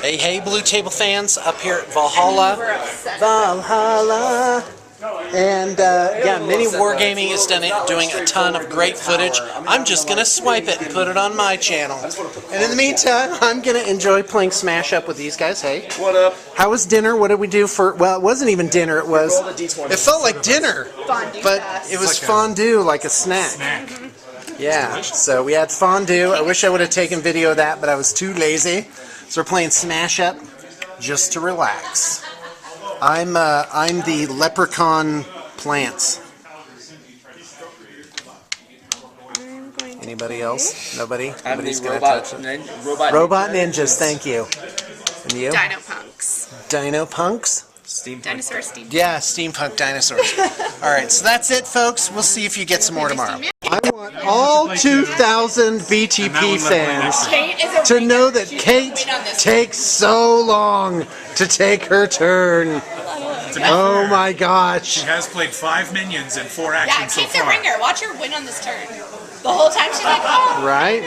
Hey, hey, Blue Table fans, up here at Valhalla. Valhalla! And yeah, Mini Wargaming is doing a ton of great footage. I'm just going to swipe it and put it on my channel. And in the meantime, I'm going to enjoy playing Smash Up with these guys. Hey. What up? How was dinner? What did we do for, well, it wasn't even dinner, it was, it felt like dinner, but it was fondue, like a snack. Yeah, so we had fondue. I wish I would have taken video of that, but I was too lazy. So we're playing Smash Up just to relax. I'm the leprechaun plants. Anybody else? Nobody? Nobody's gonna touch it. Robot ninjas, thank you. And you? Dino punks. Dino punks? Dinosaur steampunk. Yeah, steampunk dinosaurs. Alright, so that's it, folks. We'll see if you get some more tomorrow. I want all 2,000 BTP fans to know that Kate takes so long to take her turn. Oh my gosh. She has played 5 minions and 4 actions so far. Yeah, Kate's a ringer. Watch her win on this turn. The whole time she's like, oh. Right?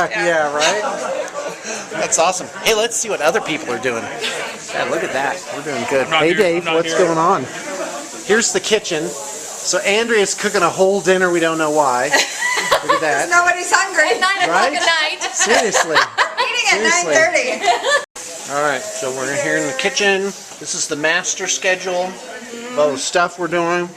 Yeah, right? That's awesome. Hey, let's see what other people are doing. Yeah, look at that. We're doing good. Hey, Dave, what's going on? Here's the kitchen. So Andrea's cooking a whole dinner. We don't know why. Look at that. Nobody's hungry. At 9 o'clock at night. Seriously. Eating at 9:30. All right, so we're here in the kitchen. This is the master schedule of all the stuff we're doing.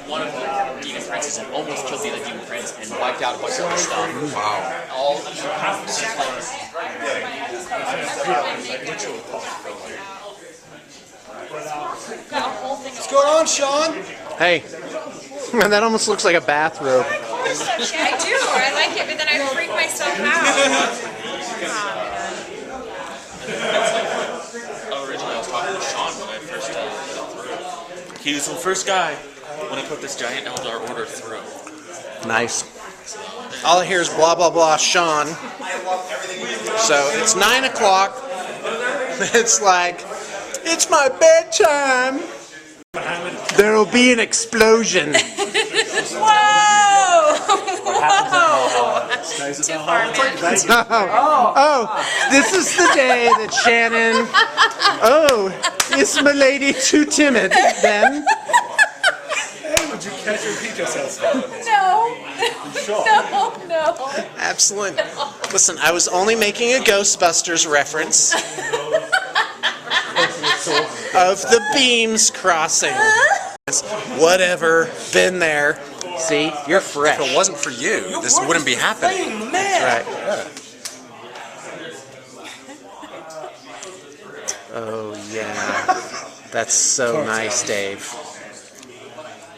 One of the demon princes almost killed the other demon prince and wiped out a bunch of other stuff. Wow. All just like What's going on, Sean? Hey, that almost looks like a bathrobe. I do. I like it, but then I freak myself out. Originally, I was talking to Sean when I first got through. He was the first guy when I put this giant Eldar order through. Nice. All I hear is blah, blah, blah, Sean. So it's 9 o'clock. It's like, it's my bedtime. There'll be an explosion. Whoa! Whoa! Too far, man. Oh, this is the day that Shannon... Oh, is my lady too timid, then? Would you catch and repeat yourself? No. No. Excellent. Listen, I was only making a Ghostbusters reference of the beams crossing. Whatever, been there. See, you're fresh. If it wasn't for you, this wouldn't be happening. That's right. Oh, yeah. That's so nice, Dave.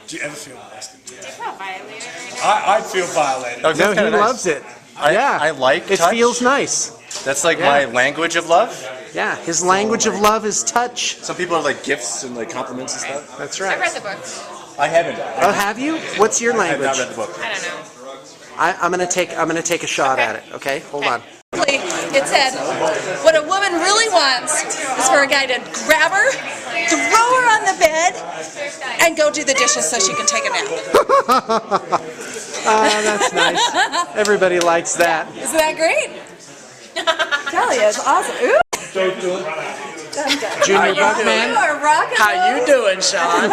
Do you ever feel molested? I feel violated right now. I'd feel violated. Oh, No, he loves it. Yeah. I like it. touch. Feels nice. That's like my language of love. Yeah, his language of love is touch. Some people have like gifts and like compliments and stuff. That's I right. read the book. I haven't. Oh, have you? What's your I have language? not read the book. I don't know. I'm gonna take a shot at it. Okay, hold on. It said, what a woman really wants is for a guy to grab her, throw her on the bed, and go do the dishes so she can take a nap. That's nice. Everybody likes that. Isn't that great? Tell you, it's awesome. Ooh. Junior Buckman. You are rocking. How you doing, Sean?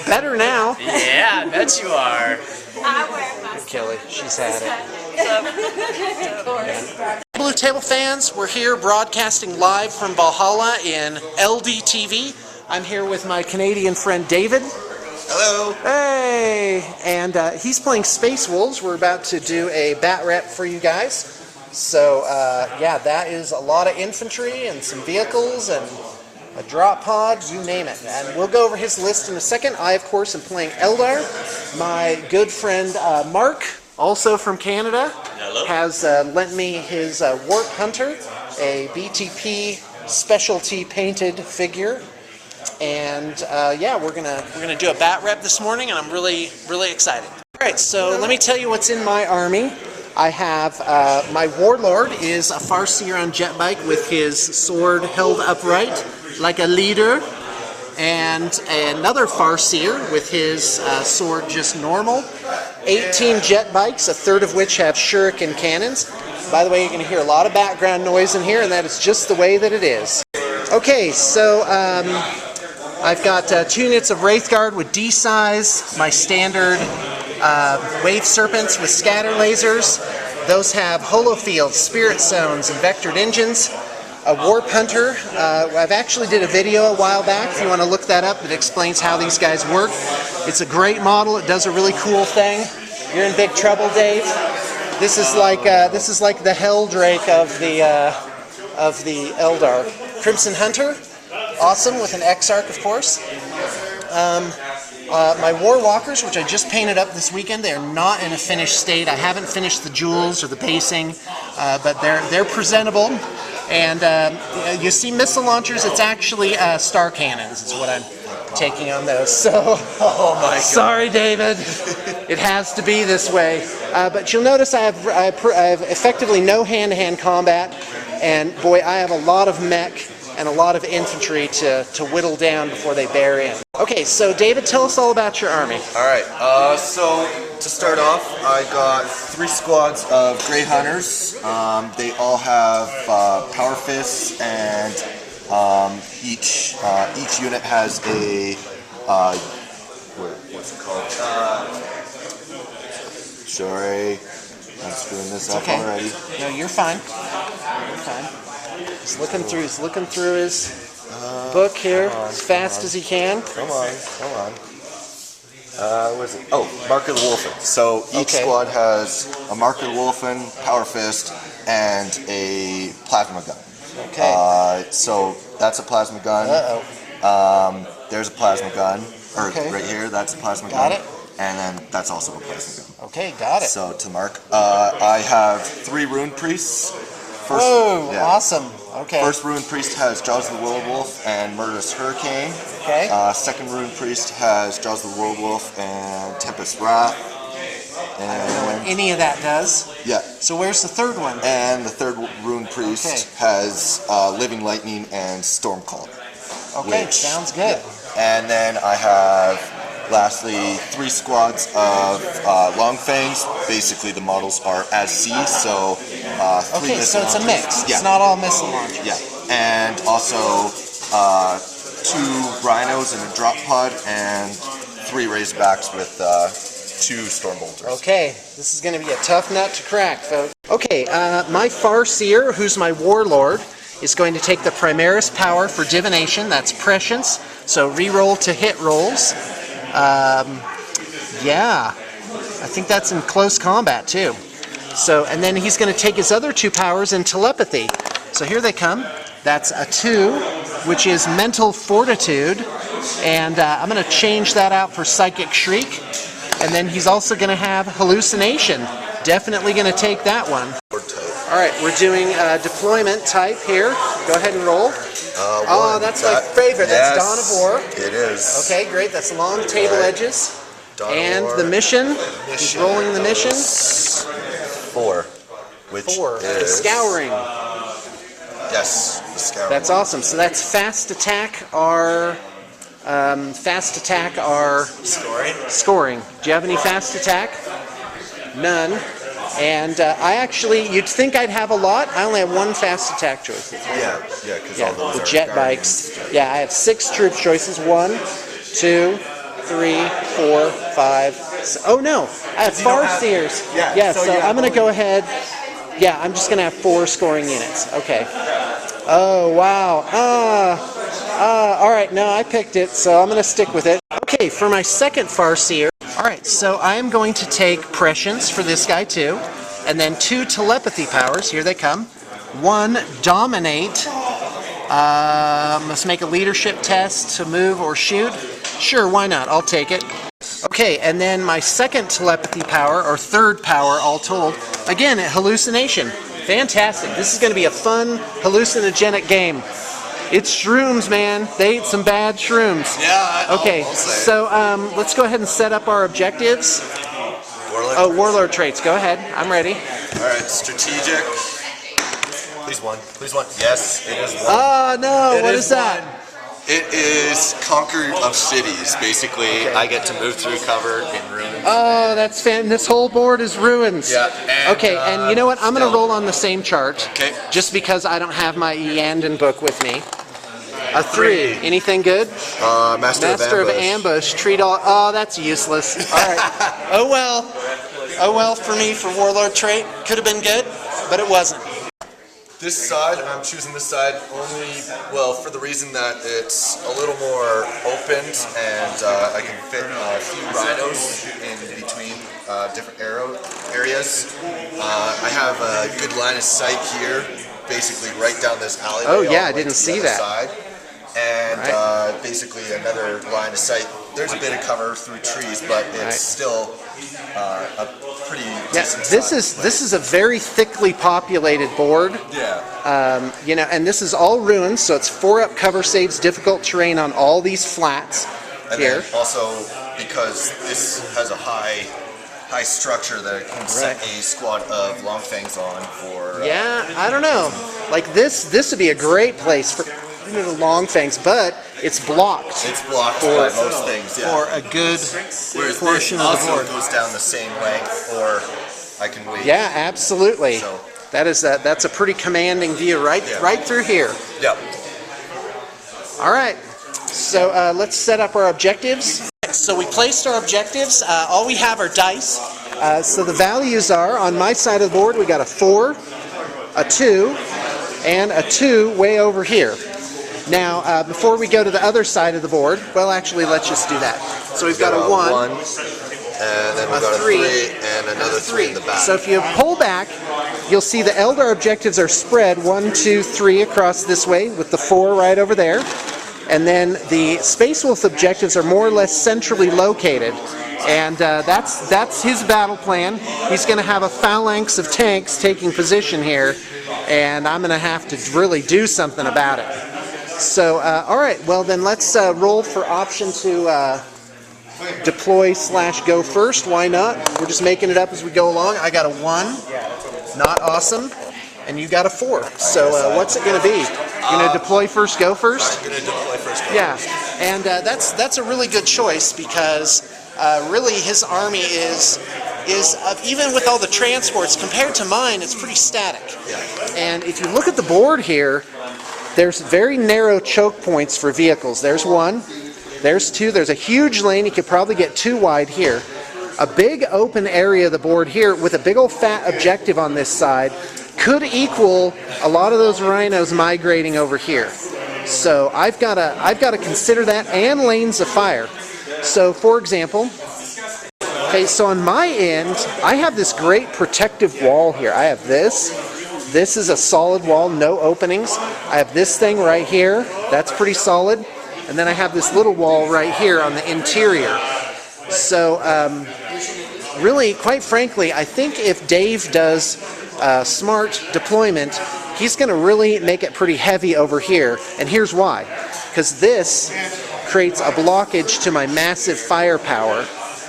Better now. Yeah, I bet you are. Kelly, she's had it. Blue Table fans, we're here broadcasting live from Valhalla in LDTV. I'm here with my Canadian friend David. Hello. Hey! And he's playing Space Wolves. We're about to do a bat rep for you guys. So, yeah, that is a lot of infantry and some vehicles and a drop pod, you name it. And we'll go over his list in a second. I, of course, am playing Eldar. My good friend Mark, also from Canada, has lent me his Warp Hunter, a BTP specialty painted figure. And yeah, we're gonna do a bat rep this morning, and I'm really excited. All right, so let me tell you what's in my army. I have my warlord is a Farseer on jet bike with his sword held upright like a leader, and another Farseer with his sword just normal. 18 jet bikes, a third of which have shuriken cannons. By the way, you're going to hear a lot of background noise in here, and that is just the way that it is. Okay, so I've got 2 units of Wraithguard with D-size, my standard Wave Serpents with scatter lasers. Those have holofields, spirit zones, and vectored engines. A Warp Hunter. I've actually did a video a while back, if you want to look that up, that explains how these guys work. It's a great model. It does a really cool thing. You're in big trouble, Dave. This is like the Helldrake of the Eldar. Crimson Hunter, awesome, with an Exarch, of course. My War Walkers, which I just painted up this weekend, they are not in a finished state. I haven't finished the jewels or the basing, but they're presentable. And you see missile launchers, it's actually star cannons is what I'm taking on those. So, Oh my God. Sorry, David. It has to be this way. But you'll notice I have effectively no hand-to-hand combat, and boy, I have a lot of mech and a lot of infantry to whittle down before they bear in. Okay, so David, tell us all about your army. Alright, so to start off, I got 3 squads of Grey Hunters. They all have Power Fists, and each unit has a, what's it called? Sorry, I'm screwing this up already. No, you're fine. You're fine. He's looking through his book here as fast as he can. Come on. What is it? Oh, Mark of the Wolfen. So each squad has a Mark of the Wolfen, Power Fist, and a plasma gun. Okay. So that's a plasma gun. There's a plasma gun. Right here, that's a plasma gun. Got it. And then that's also a plasma gun. Okay, got it. So to mark, I have 3 Rune Priests. Whoa, awesome. Okay. First Rune Priest has Jaws of the Werewolf and Murderous Hurricane. Okay. Second Rune Priest has Jaws of the Werewolf and Tempest Wrath. And Any of that does. yeah. So where's the third one? And the third Rune Priest has Living Lightning and Stormcaller. Okay, sounds good. And then I have, lastly, 3 squads of Longfangs. Basically, the models are as C, so 3 Okay, so it's a mix. Yeah. It's not all missile launchers. Yeah, and also 2 Rhinos in a drop pod and 3 Razorbacks with 2 Stormbolters. Okay, this is going to be a tough nut to crack, folks. Okay, my Farseer, who's my warlord, is going to take the Primaris power for divination. That's prescience, so reroll to hit rolls. Yeah, I think that's in close combat too. So, and then he's going to take his other 2 powers in telepathy. So here they come. That's a 2, which is mental fortitude, and I'm going to change that out for psychic shriek. And then he's also going to have hallucination. Definitely going to take that one. All right, we're doing deployment type here. Go ahead and roll. That's my favorite. Yes, That's Dawn of War. It is. Okay, great. That's long table edges. Dawn of And War. the mission. He's rolling the mission. 4, which 4. The is Scouring. Yes, the Scouring. That's awesome. So that's fast attack or scoring. Do you have any fast attack? None. And I actually, you'd think I'd have a lot. I only have 1 fast attack choice. Yeah, because all those the are jet bikes. Yeah, I have 6 troop choices. 1, 2, 3, 4, 5. Oh no, I have Farseers. Yeah, so I'm going to go ahead. Yeah, I'm just going to have 4 scoring units. Okay. Oh, wow. All right, no, I picked it, so I'm going to stick with it. Okay, for my second Farseer. All right, so I am going to take Prescience for this guy too, and then 2 telepathy powers. Here they come. 1 Dominate. Must make a leadership test to move or shoot. Sure, why not? I'll take it. Okay, and then my second telepathy power, or third power all told, again, hallucination. Fantastic. This is going to be a fun, hallucinogenic game. It's shrooms, man. They ate some bad shrooms. Yeah. Okay, so let's go ahead and set up our objectives. Warlord Warlord traits. Go ahead. I'm ready. All right, strategic. Please one. Please one. Yes, it is one. Oh no! What is one. that? It is Conquer of Cities. Basically, I get to move through cover in ruins. Oh, that's fan. This whole board is ruins. Yeah. And, Okay, and you know what? I'm going to stealth. roll on the same chart. Okay. Just because I don't have my Yandon book with me. A 3. Anything good? Master of Ambush. Treat all. Oh, that's useless. All right. Oh well. Oh well for me for Warlord trait. Could have been good, but it wasn't. This side, I'm choosing this side only, well, for the reason that it's a little more opened and I can fit a few rhinos in between different areas. I have a good line of sight here, basically right down this alleyway. Oh, yeah, all I the way didn't to the see other that. side. And basically another line of sight. There's a bit of cover through trees, but it's still a pretty decent size. This is a very thickly populated board. Yeah. You know, and this is all ruins, so it's 4-up cover saves, difficult terrain on all these flats And here. then also because this has a high structure that it can set a squad of long fangs on for. Yeah, I don't know. Like this would be a great place for the long fangs, but it's blocked. It's blocked by most things. Yeah. For a good Whereas portion this of the also board. goes down the same length, or I can wait. Yeah, absolutely. So- That's a pretty commanding view right through here. Yep. All right, so let's set up our objectives. So we placed our objectives. All we have are dice. So the values are, on my side of the board, we got a 4, a 2, and a 2 way over here. Now, before we go to the other side of the board, well, actually, let's just do that. So we've got a 1, and then we've got a 3, and another 3 in the back. So if you pull back, you'll see the Eldar objectives are spread 1, 2, 3 across this way, with the 4 right over there. And then the Space Wolf objectives are more or less centrally located. And that's his battle plan. He's going to have a phalanx of tanks taking position here, and I'm going to have to really do something about it. So, all right, well then let's roll for option to deploy/go first. Why not? We're just making it up as we go along. I got a 1, not awesome, and you got a 4. So what's it going to be? You're going to deploy first, go first? I'm going to deploy first. Yeah, and that's a really good choice because really his army is even with all the transports compared to mine, it's pretty static. And if you look at the board here, there's very narrow choke points for vehicles. There's 1, there's 2, there's a huge lane. You could probably get 2 wide here. A big open area of the board here with a big old fat objective on this side could equal a lot of those rhinos migrating over here. So I've got to consider that, and lanes of fire. So for example, okay, so on my end, I have this great protective wall here. I have this. This is a solid wall, no openings. I have this thing right here. That's pretty solid. And then I have this little wall right here on the interior. So really, quite frankly, I think if Dave does smart deployment, he's going to really make it pretty heavy over here. And here's why. Because this creates a blockage to my massive firepower,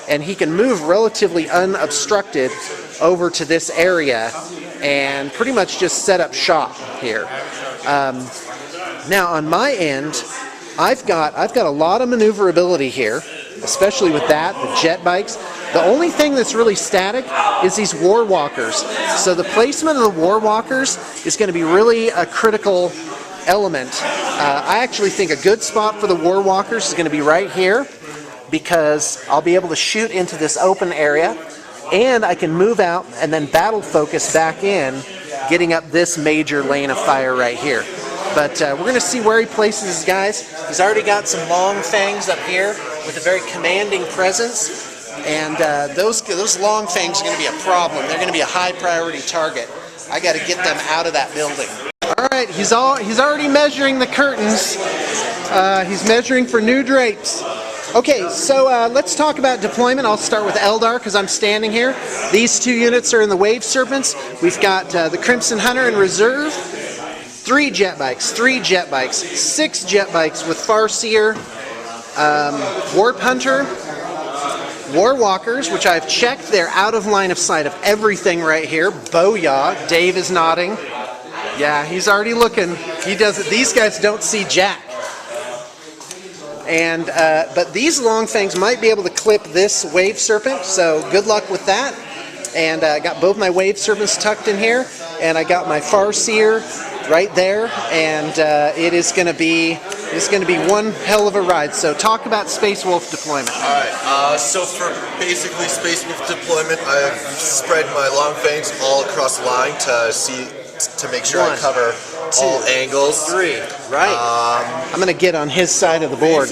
and he can move relatively unobstructed over to this area and pretty much just set up shop here. Now on my end, I've got a lot of maneuverability here, especially with that, the jet bikes. The only thing that's really static is these war walkers. So the placement of the war walkers is going to be really a critical element. I actually think a good spot for the war walkers is going to be right here, because I'll be able to shoot into this open area, and I can move out and then battle focus back in, getting up this major lane of fire right here. But we're going to see where he places his guys. He's already got some long fangs up here with a very commanding presence, and those long fangs are going to be a problem. They're going to be a high priority target. I got to get them out of that building. All right, he's already measuring the curtains. He's measuring for new drapes. Okay, so let's talk about deployment. I'll start with Eldar because I'm standing here. These 2 units are in the Wave Serpents. We've got the Crimson Hunter in reserve. 3 jet bikes, 6 jet bikes with Farseer, Warp Hunter, War Walkers, which I've checked. They're out of line of sight of everything right here. Booyah. Dave is nodding. Yeah, he's already looking. He doesn't. These guys don't see jack. And but these long fangs might be able to clip this wave serpent. So good luck with that. And I got both my wave serpents tucked in here, and I got my Farseer right there, and it is going to be one hell of a ride. So talk about Space Wolf deployment. All right. So for basically Space Wolf deployment, I've spread my long fangs all across the line to make sure I cover all angles. 3. Right. I'm going to get on his side of the board.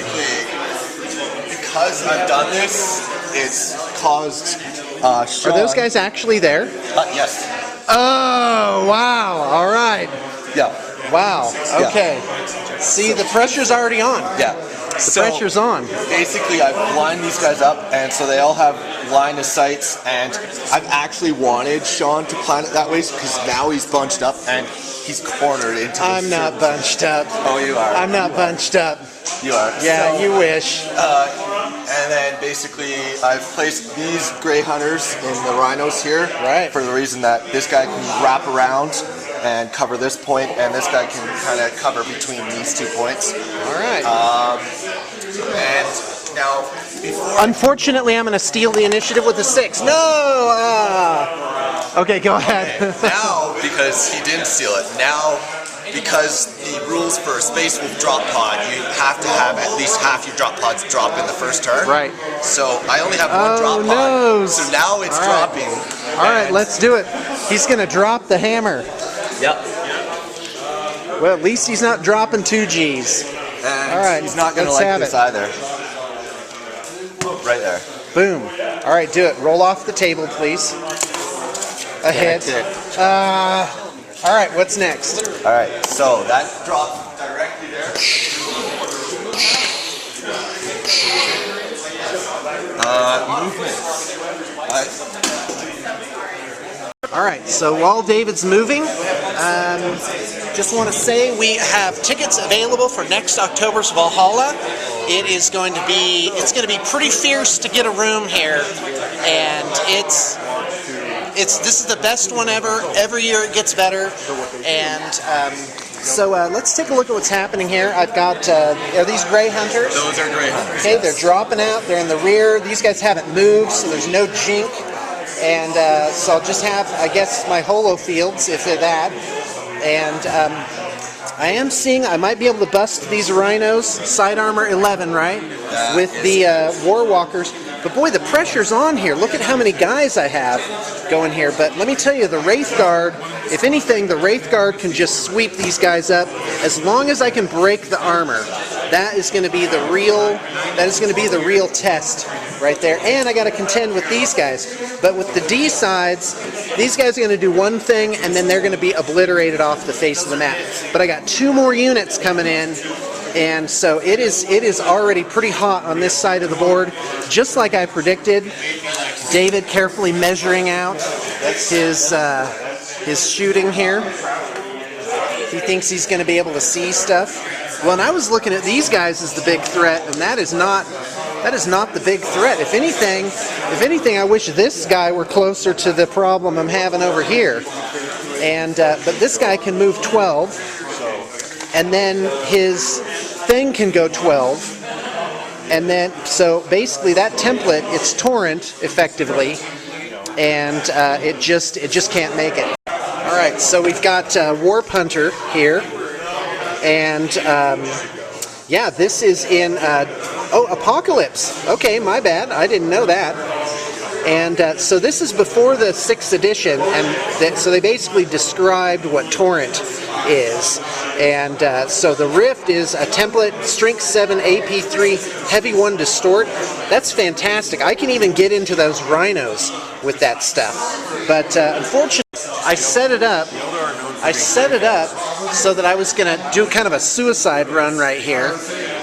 Because I've done this, it's caused. Are those guys actually there? Yes. Oh, wow. All right. Yeah. Wow. Okay. See, the pressure's already on. Yeah. The pressure's on. Basically, I've lined these guys up, and so they all have line of sights, and I've actually wanted Sean to plan it that way because now he's bunched up and he's cornered into the I'm not bunched up. Oh, you are. I'm not bunched up. You are. Yeah, So, you wish. and then basically I've placed these gray hunters in the rhinos here. Right. For the reason that this guy can wrap around and cover this point, and this guy can kind of cover between these 2 points. All right. And now, before... Unfortunately, I'm going to steal the initiative with a 6. No! Okay, go ahead. Now, because he didn't steal it, now, because the rules for Space Wolf drop pod, you have to have at least half your drop pods drop in the first turn. Right. So I only have one drop pod. No. So now it's All right. dropping. All right, let's do it. He's going to drop the hammer. Yep. Well, at least he's not dropping 2 Gs. And All right, he's not going to let's like have this it. either. Right there. Boom. All right, do it. Roll off the table, please. A hit. All right, what's next? All right, so that dropped directly there. Movements. All right, so while David's moving, just want to say we have tickets available for next October's Valhalla. It's going to be pretty fierce to get a room here, and this is the best one ever. Every year it gets better, and so let's take a look at what's happening here. I've got are these gray hunters? Those are gray hunters. Okay, they're dropping out. They're in the rear. These guys haven't moved, so there's no jink. And so I'll just have, I guess, my holo fields, if they're that. And I am seeing I might be able to bust these rhinos, side armor 11, right? With the War Walkers. But boy, the pressure's on here. Look at how many guys I have going here. But let me tell you, the Wraith Guard, if anything, the Wraith Guard can just sweep these guys up. As long as I can break the armor, that is going to be the real test right there. And I got to contend with these guys. But with the D sides, these guys are going to do one thing, and then they're going to be obliterated off the face of the map. But I got 2 more units coming in. And so it is already pretty hot on this side of the board, just like I predicted. David carefully measuring out his shooting here. He thinks he's going to be able to see stuff. Well, and I was looking at these guys as the big threat, and that is not the big threat. If anything, I wish this guy were closer to the problem I'm having over here. And but this guy can move 12. And then his thing can go 12, and then so basically that template, it's torrent effectively, and it just can't make it. All right, so we've got Warp Hunter here, and yeah, this is in Apocalypse. Okay, my bad, I didn't know that. And so this is before the 6th edition, and so they basically described what torrent is. And so the Rift is a template, Strength 7, AP 3, Heavy 1 Distort. That's fantastic. I can even get into those rhinos with that stuff. But unfortunately, I set it up so that I was going to do kind of a suicide run right here.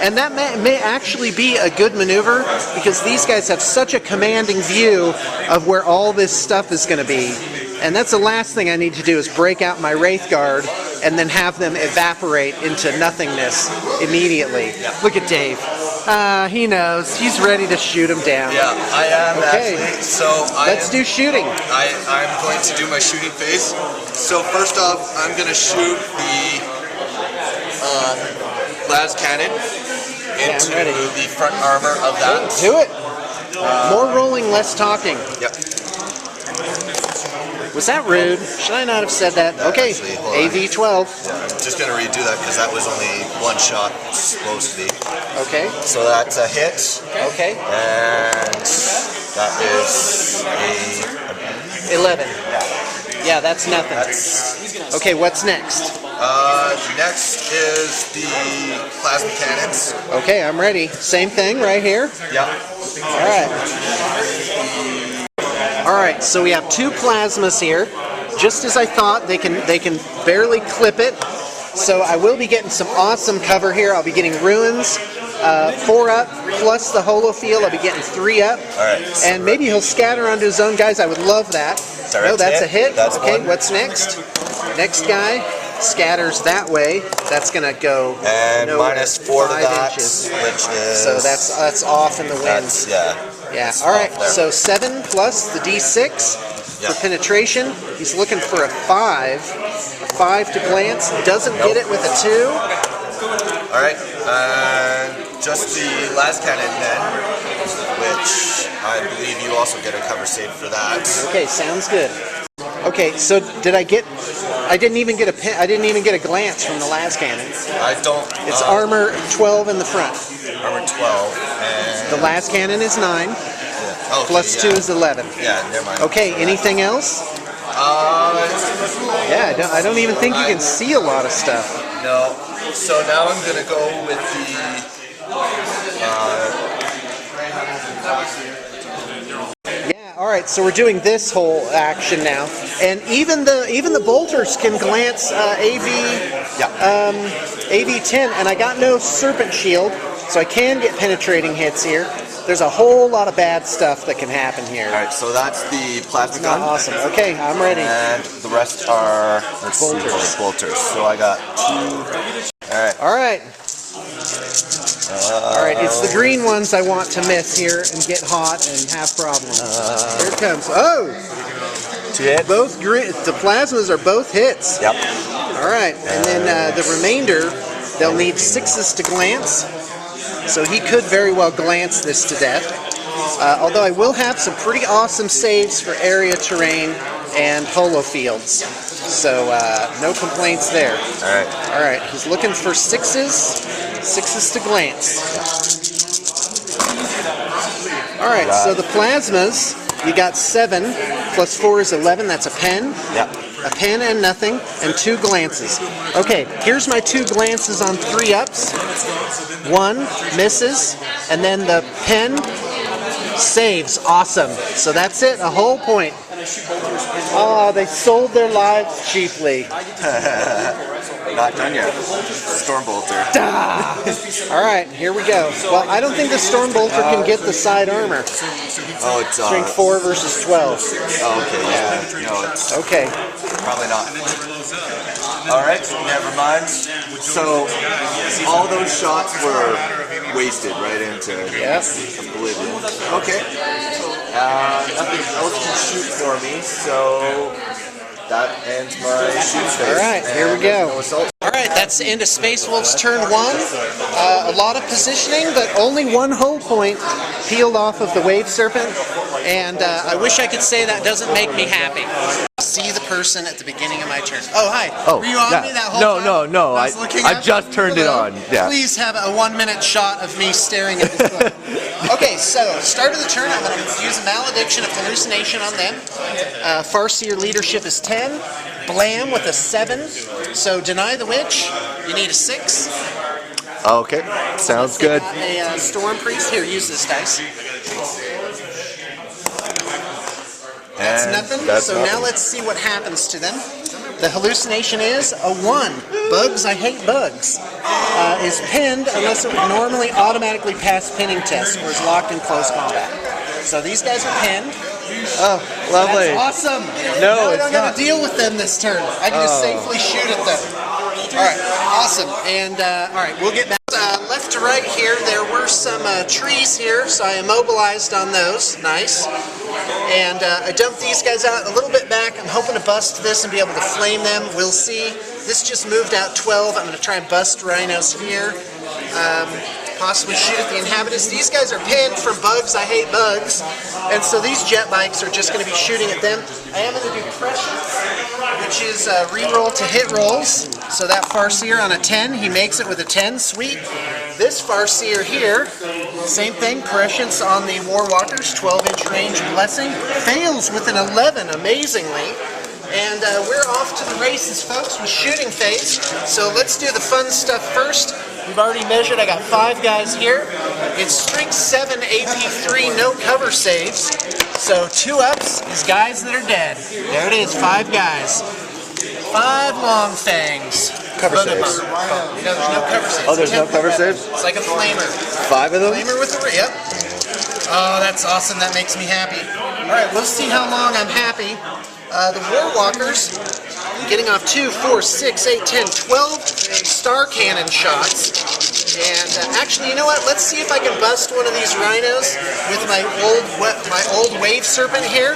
And that may actually be a good maneuver, because these guys have such a commanding view of where all this stuff is going to be. And that's the last thing I need to do, is break out my Wraith Guard and then have them evaporate into nothingness immediately. Look at Dave. He knows. He's ready to shoot him down. Yeah, I am Okay. actually. So Let's do shooting. I'm going to do my shooting phase. So first off, I'm going to shoot the las cannon into ready. the front armor of that. Do it. More rolling, less talking. Yep. Was that rude? Should I not have said that? Okay, Actually, hold on. AV-12. I'm just going to redo that because that was only one shot supposed to be. Okay, So that's a hit. okay. And that is a 11. Yeah, that's nothing. That's Okay, what's next? next is the plasma cannons. Okay, I'm ready. Same thing right here. Yep. All right. All right, so we have 2 plasmas here. Just as I thought, they can barely clip it. So I will be getting some awesome cover here. I'll be getting ruins, 4 up, plus the holo field. I'll be getting 3 up. All right. And maybe he'll scatter onto his own guys. I would love that. Direct No, that's hit. a hit. That's okay, one. what's next? Next guy scatters that way. That's gonna go And nowhere. minus 4 to 5 that, inches. which is So that's off in the wind. that's yeah. Yeah. It's All right. off there. So 7 plus the D6 Yeah. for penetration. He's looking for a 5. A 5 to glance. Doesn't get it with a 2. All right. Just the las cannon then, which I believe you also get a cover save for that. Okay. Sounds good. Okay. So did I get? I didn't even get a pin. I didn't even get a glance from the las cannon. I don't. It's armor 12 in the front. armor 12 and The las cannon is 9. okay, Plus 2 is 11. Yeah, never mind. Okay. Anything else? Yeah. I don't even think you can see a lot of stuff. No. So now I'm gonna go with the. Yeah, all right. So we're doing this whole action now, and even the bolters can glance AV10, and I got no serpent shield, so I can get penetrating hits here. There's a whole lot of bad stuff that can happen here. All right, so that's the plasma gun. Awesome. Okay, I'm ready. And the rest are bolters. So I got 2. All right. All right. All right. It's the green ones I want to miss here and get hot and have problems. Here it comes. Oh, 2 hits. both green. The plasmas are both hits. Yep. All right, and then the remainder, they'll need 6s to glance, so he could very well glance this to death. Although I will have some pretty awesome saves for area terrain and holo fields, so no complaints there. All right, he's looking for 6s to glance. All right, so the plasmas, you got 7 plus 4 is 11. That's a pen. Yep. A pen and nothing, and 2 glances. Okay, here's my 2 glances on 3 ups. 1 misses, and then the pen saves. Awesome. So that's it, a whole point. Oh, they sold their lives cheaply. Not done yet. Stormbolter. All right, here we go. Well, I don't think the Stormbolter can get the side armor. Oh, it's Strength 4 versus 12. Oh, okay, yeah. No, it's Okay. probably not. All right, never mind. So all those shots were wasted right into oblivion. Okay. Nothing else can shoot for me, so that ends my shoot phase. All right, here we go. No assault. All right, that's the end of Space Wolf's turn 1. A lot of positioning, but only 1 hull point peeled off of the Wave Serpent, and I wish I could say that doesn't make me happy. See the person at the beginning of my turn. Oh, hi. Oh, were you on yeah. me that whole No, time? no. I was looking I up? just turned it Hello? on, yeah. Please have a 1-minute shot of me staring at this book. Okay, so start of the turn, I'm going to use a Malediction of Hallucination on them. Farseer leadership is 10. Blam with a 7. So deny the witch. You need a 6. Okay, sounds good. Got a Storm Priest. Here, use this dice. That's nothing. that's So nothing. now let's see what happens to them. The hallucination is a 1. Bugs, I hate bugs. Is pinned unless it would normally automatically pass pinning test or is locked in close combat. So these guys are pinned. Oh, lovely. That's awesome. No, now I it's don't got not. to deal with them this turn. I can just safely shoot at them. All right, awesome. And all right, we'll get back. left to right here, there were some trees here, so I immobilized on those. Nice. And I dumped these guys out a little bit back. I'm hoping to bust this and be able to flame them. We'll see. This just moved out 12. I'm going to try and bust rhinos here. Possibly shoot at the inhabitants. These guys are pinned from bugs. I hate bugs. And so these jet bikes are just going to be shooting at them. I am going to do prescience, which is re-roll to hit rolls. So that Farseer on a 10, he makes it with a 10. Sweet. This Farseer here, same thing. Prescience on the Warwalkers, 12-inch range blessing. Fails with an 11, amazingly. And we're off to the races, folks, with shooting phase. So let's do the fun stuff first. We've already measured. I got 5 guys here. It's strength 7, AP3, no cover saves. So 2 ups is guys that are dead. There it is, 5 guys. 5 long fangs. Cover saves. No, there's no cover saves. Oh, there's no cover saves? It's like a flamer. 5 of them? Flamer with a yep. Oh, that's awesome. That makes me happy. All right, we'll see how long I'm happy. The Warwalkers getting off 2, 4, 6, 8, 10, 12 star cannon shots. And actually, you know what? Let's see if I can bust one of these rhinos with my old wave serpent here.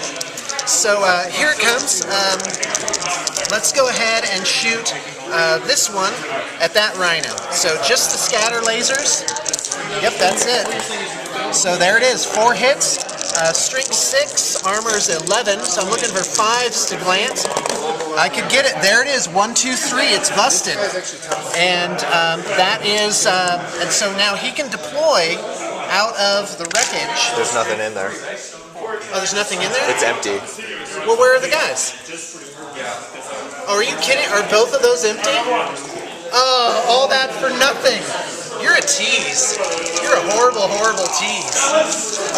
So here it comes. Let's go ahead and shoot this one at that rhino. So just the scatter lasers. Yep, that's it. So there it is, 4 hits. Strength 6, armor is 11, so I'm looking for 5s to glance. I could get it. There it is, 1, 2, 3. It's busted, and that is. And so now he can deploy out of the wreckage. There's nothing in there. Oh, there's nothing in there? It's empty. Well, where are the guys? Oh, are you kidding? Are both of those empty? Oh, all that for nothing. You're a tease. You're a horrible, horrible tease.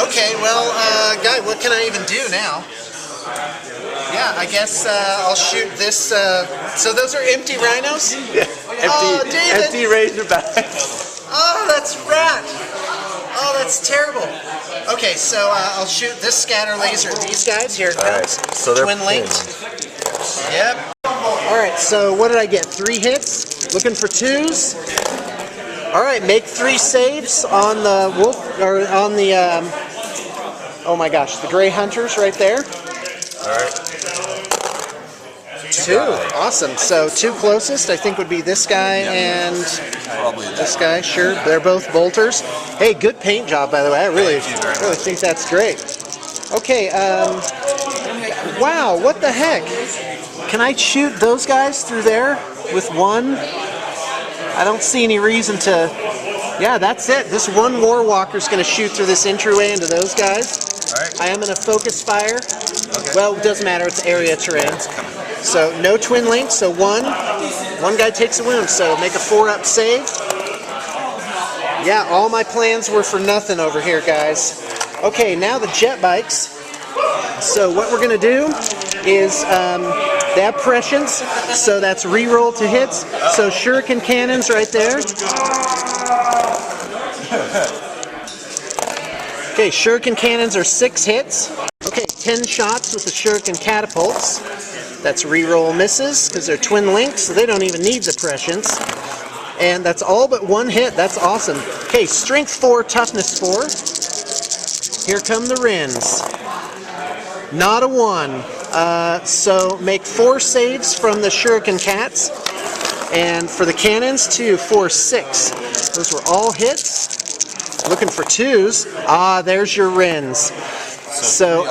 Okay, well, guy, what can I even do now? Yeah, I guess I'll shoot this. So those are empty rhinos? Yeah. Oh, David. Empty razorbacks. Oh, that's rat. Oh, that's terrible. Okay, so I'll shoot this scatter laser at these guys. Here it comes. Alright, so they're twin linked. Yep. Alright, so what did I get? 3 hits? Looking for 2s? Alright, make 3 saves on the wolf, or on the, oh my gosh, the gray hunters right there. Alright. 2, awesome. So 2 closest, I think, would be this guy and this guy. Sure, they're both bolters. Hey, good paint job, by the way. I really think that's great. Okay, wow, what the heck? Can I shoot those guys through there with 1? I don't see any reason to. Yeah, that's it. This one Warwalker's going to shoot through this entryway into those guys. Alright. I am going to focus fire. Okay. Well, it doesn't matter. It's area terrain. So no twin links. So one guy takes a wound. So make a 4-up save. Yeah, all my plans were for nothing over here, guys. Okay, now the jet bikes. So what we're going to do is they have prescience, so that's re-roll to hits. So shuriken cannons right there. Okay, shuriken cannons are 6 hits. Okay, 10 shots with the shuriken catapults. That's re-roll misses because they're twin links, so they don't even need the prescience. And that's all but 1 hit. That's awesome. Okay, strength 4, toughness 4. Here come the Wrens. Not a 1. So make 4 saves from the shuriken cats. And for the cannons, 2, 4, 6. Those were all hits. Looking for 2s. Ah, there's your Wrens. So,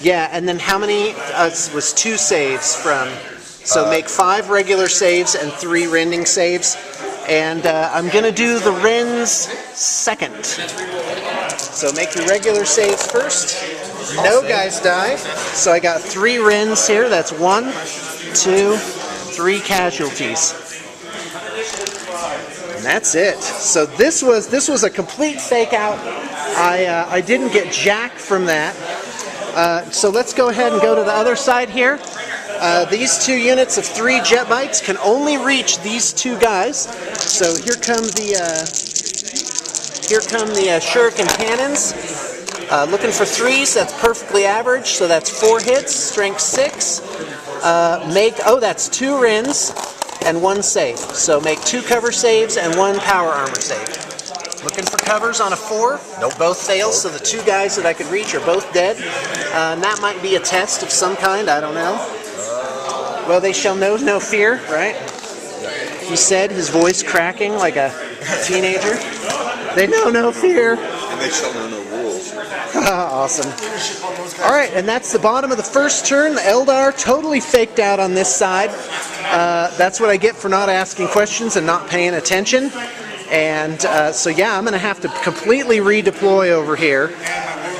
yeah, and then how many was 2 saves from? So make 5 regular saves and 3 rending saves. And I'm going to do the Wrens second. So make your regular saves first. No guys die. So I got 3 Wrens here. That's 1, 2, 3 casualties. And that's it. So this was a complete fake out. I didn't get jack from that. So let's go ahead and go to the other side here. These 2 units of 3 jet bikes can only reach these 2 guys. So here come the shuriken cannons. Looking for 3s. That's perfectly average. So that's 4 hits. Strength 6. Oh, that's 2 Wrens. and 1 save. So make 2 cover saves and 1 power armor save. Looking for covers on a 4. Nope. Both fails, so the 2 guys that I could reach are both dead. And that might be a test of some kind, I don't know. Well, they shall know no fear, right? He said, his voice cracking like a teenager. They know no fear. And they shall know no rules. Awesome. Alright, and that's the bottom of the first turn. The Eldar totally faked out on this side. That's what I get for not asking questions and not paying attention. And so yeah, I'm going to have to completely redeploy over here.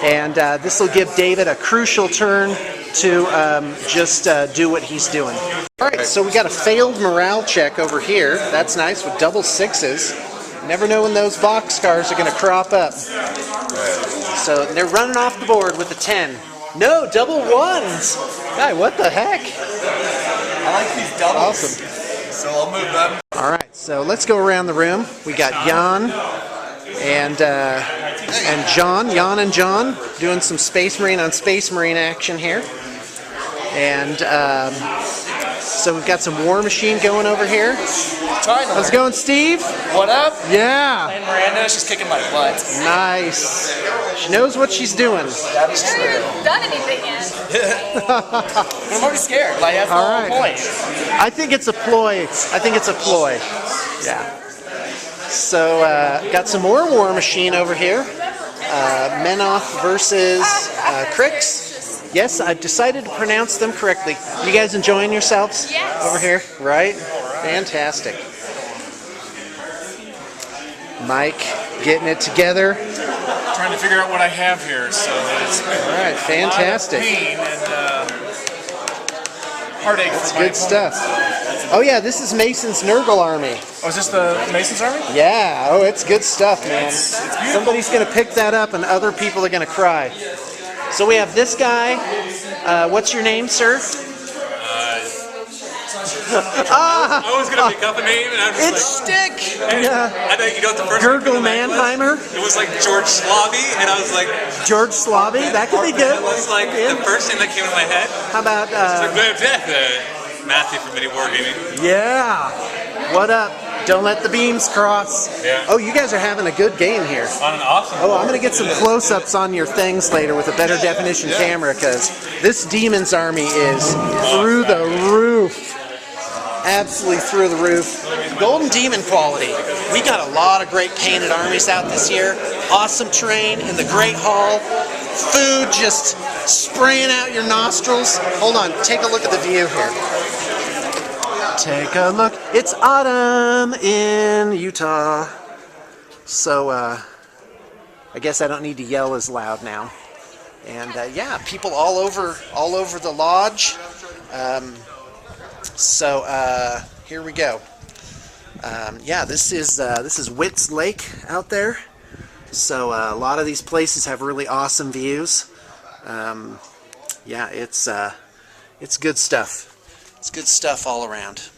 And this will give David a crucial turn to just do what he's doing. Alright, so we got a failed morale check over here. That's nice, with double 6s. Never know when those boxcars are going to crop up. So they're running off the board with a 10. No, double 1s! Guy, what the heck? I like these doubles. Awesome. So I'll move them. Alright, so let's go around the room. We got Jan and John. Jan and John doing some Space Marine on Space Marine action here. And so we've got some War Machine going over here. How's it going, Steve? What up? Yeah. And Miranda, she's kicking my butt. Nice. She knows what she's doing. That is Sure true. you haven't done anything yet. I'm already scared. Like, that's the All whole right. point. I think it's a ploy. I think it's a ploy. Yeah. So, got some more War Machine over here. Menoth versus Crix. Yes, I decided to pronounce them correctly. You guys enjoying yourselves Yes. over here? Right? Fantastic. Mike getting it together. Trying to figure out what I have here, so it's All right, fantastic. pain and heartache. That's good stuff. Oh yeah, this is Mason's Nurgle army. Oh, is this the Mason's army? Yeah, oh, it's good stuff, man. It's beautiful. Somebody's going to pick that up and other people are going to cry. So we have this guy. What's your name, sir? I was gonna pick up a name, and I was It's like, Stick! and Yeah. I thought, you know what the first Gurgle one came to mind Mannheimer? was? It was like George Slavy, and I was like, George Slavy, that could be good. that was like the first thing that came to my head. How about, Matthew from Mini Wargaming. yeah. What up? Don't let the beams cross. Yeah. Oh, you guys are having a good game here. On an awesome. Oh, I'm going to get some close-ups on your things later with a better definition camera, because this Demon's army is through the roof. Absolutely through the roof. Golden Demon quality. We got a lot of great painted armies out this year. Awesome terrain in the Great Hall. Food just spraying out your nostrils. Hold on, take a look at the view here. Take a look. It's autumn in Utah. So, I guess I don't need to yell as loud now. And yeah, people all over the lodge. So here we go. Yeah, this is Witt's Lake out there. So a lot of these places have really awesome views. Yeah, it's good stuff. It's good stuff all around.